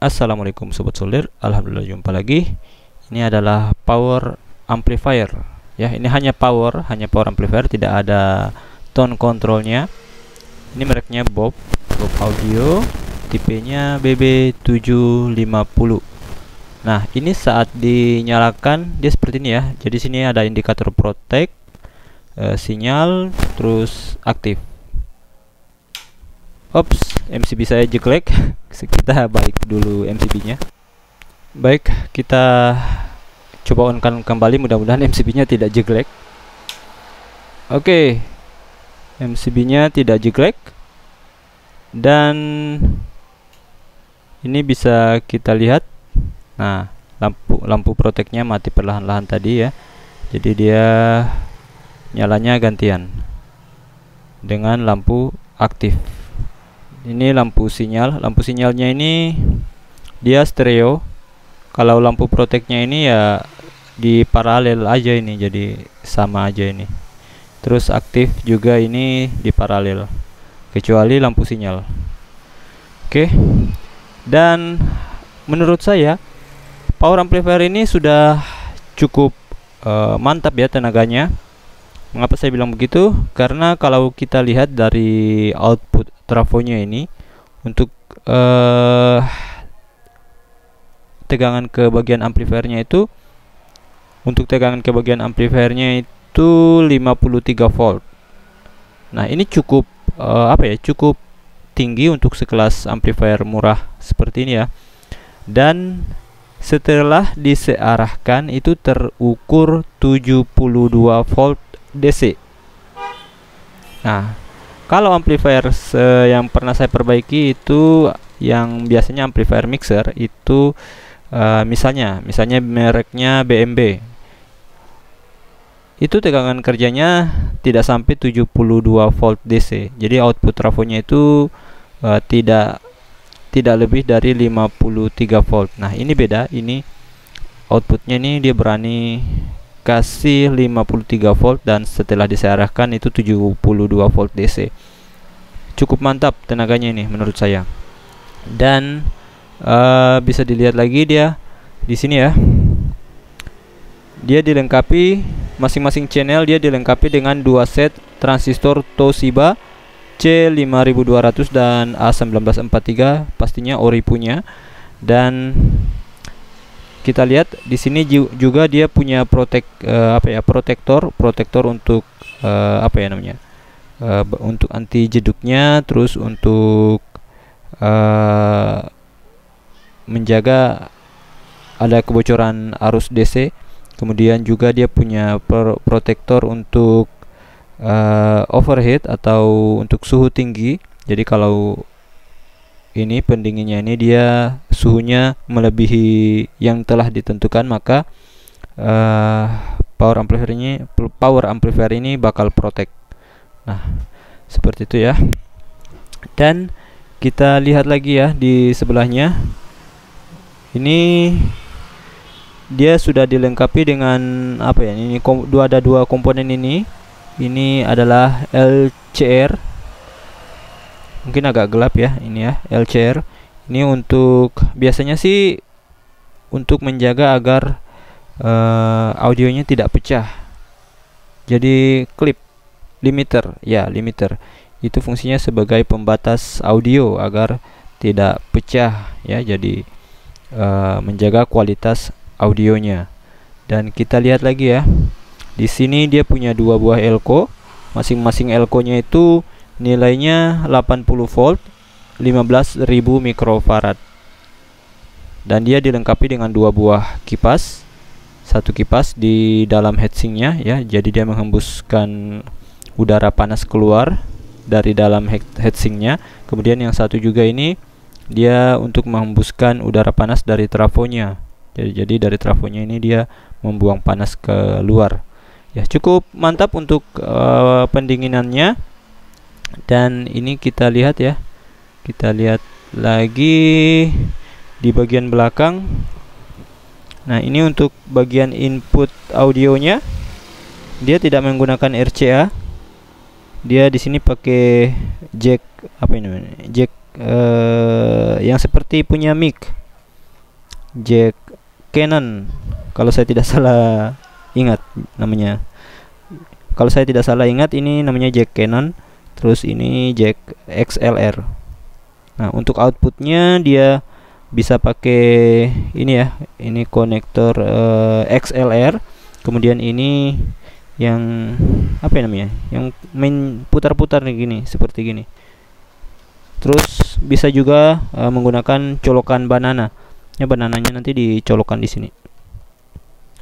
Assalamualaikum Sobat Solder, alhamdulillah jumpa lagi. Ini adalah power amplifier ya, ini hanya power amplifier, tidak ada tone controlnya. Ini mereknya Bob Audio, tipenya BB750. Nah, ini saat dinyalakan dia seperti ini ya. Jadi sini ada indikator protect, sinyal, terus aktif. Ops, MCB saya jelek. Kita balik dulu MCB-nya. Baik, kita coba on-kan kembali, mudah-mudahan MCB-nya tidak jelek. Oke, MCB-nya tidak jelek. Dan ini bisa kita lihat. Nah, lampu protectnya mati perlahan-lahan tadi ya. Jadi dia nyalanya gantian dengan lampu aktif. Ini lampu sinyal. Lampu sinyalnya ini dia stereo. Kalau lampu protectnya ini ya di paralel aja ini, jadi sama aja ini. Terus aktif juga ini di paralel, kecuali lampu sinyal. Oke. Dan menurut saya power amplifier ini sudah cukup mantap ya tenaganya. Mengapa saya bilang begitu? Karena kalau kita lihat dari output trafonya ini, untuk tegangan ke bagian amplifiernya itu, untuk tegangan ke bagian amplifiernya itu 53 volt. Nah, ini cukup cukup tinggi untuk sekelas amplifier murah seperti ini ya. Dan setelah disearahkan itu terukur 72 volt DC. Nah, kalau amplifier yang pernah saya perbaiki itu yang biasanya amplifier mixer itu misalnya mereknya BMB. Itu tegangan kerjanya tidak sampai 72 volt DC. Jadi output trafonya itu tidak lebih dari 53 volt. Nah, ini beda. Ini outputnya ini dia berani kasih 53 volt dan setelah disearahkan itu 72 volt DC. Cukup mantap tenaganya ini menurut saya. Dan bisa dilihat lagi dia di sini ya. Dia dilengkapi masing-masing channel, dia dilengkapi dengan 2 set transistor Toshiba C5200 dan A1943, pastinya ori punya. Dan kita lihat di sini juga dia punya protektor untuk untuk anti jeduknya, terus untuk menjaga ada kebocoran arus DC. Kemudian juga dia punya protektor untuk overheat atau untuk suhu tinggi. Jadi kalau ini pendinginnya ini dia suhunya melebihi yang telah ditentukan, maka power amplifier ini bakal protect. Nah, seperti itu ya. Dan kita lihat lagi ya di sebelahnya. Ini dia sudah dilengkapi dengan ini ada dua komponen ini. Ini adalah LCR. Mungkin agak gelap ya ini ya, LCR. Ini untuk biasanya sih untuk menjaga agar audionya tidak pecah. Jadi clip limiter ya, limiter itu fungsinya sebagai pembatas audio agar tidak pecah ya. Jadi menjaga kualitas audionya. Dan kita lihat lagi ya. Di sini dia punya 2 buah elko. Masing-masing elkonya itu nilainya 80 volt, 15.000 mikrofarad. Dan dia dilengkapi dengan 2 buah kipas. Satu kipas di dalam heatsinknya ya, jadi dia menghembuskan udara panas keluar dari dalam heatsinknya. Kemudian yang satu juga ini dia untuk menghembuskan udara panas dari trafonya. Jadi dari trafonya ini dia membuang panas ke luar. Ya, cukup mantap untuk pendinginannya. Dan ini kita lihat ya. Kita lihat lagi di bagian belakang. Nah, ini untuk bagian input audionya. Dia tidak menggunakan RCA. Dia di sini pakai jack jack yang seperti punya mic jack Canon kalau saya tidak salah ingat namanya. Kalau saya tidak salah ingat ini namanya jack Canon. Terus ini jack XLR. Nah, untuk outputnya dia bisa pakai ini ya, ini konektor XLR. Kemudian ini yang apa ya namanya, yang main putar-putar nih gini, seperti gini. Terus bisa juga menggunakan colokan banana. Ya, banananya nanti dicolokkan di sini.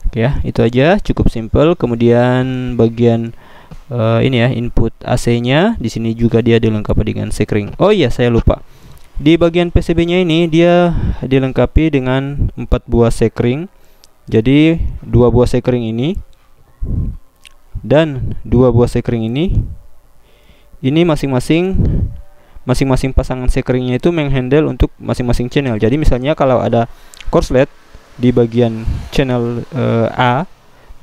Oke ya, itu aja, cukup simple. Kemudian bagian ini ya, input AC-nya di sini juga dia dilengkapi dengan sekring. Oh iya, saya lupa. Di bagian PCB-nya ini dia dilengkapi dengan 4 buah sekring. Jadi 2 buah sekring ini dan 2 buah sekring ini masing-masing pasangan sekringnya itu menghandle untuk masing-masing channel. Jadi misalnya kalau ada korslet di bagian channel A,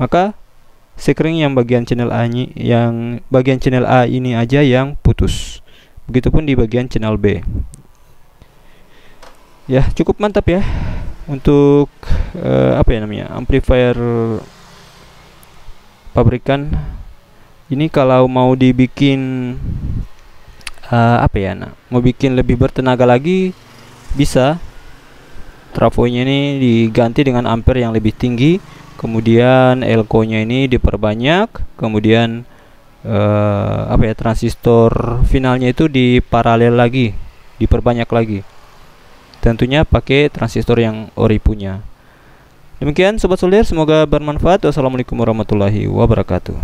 maka sekring yang bagian channel A ini aja yang putus. Begitupun di bagian channel B. Ya, cukup mantap ya untuk apa ya namanya, amplifier pabrikan. Ini kalau mau dibikin apa ya, mau bikin lebih bertenaga lagi bisa. Trafonya ini diganti dengan ampere yang lebih tinggi, kemudian elko nya ini diperbanyak, kemudian apa ya, transistor finalnya itu diparalel lagi, diperbanyak lagi. Tentunya pakai transistor yang ori punya. Demikian sobat solder, semoga bermanfaat. Wassalamualaikum warahmatullahi wabarakatuh.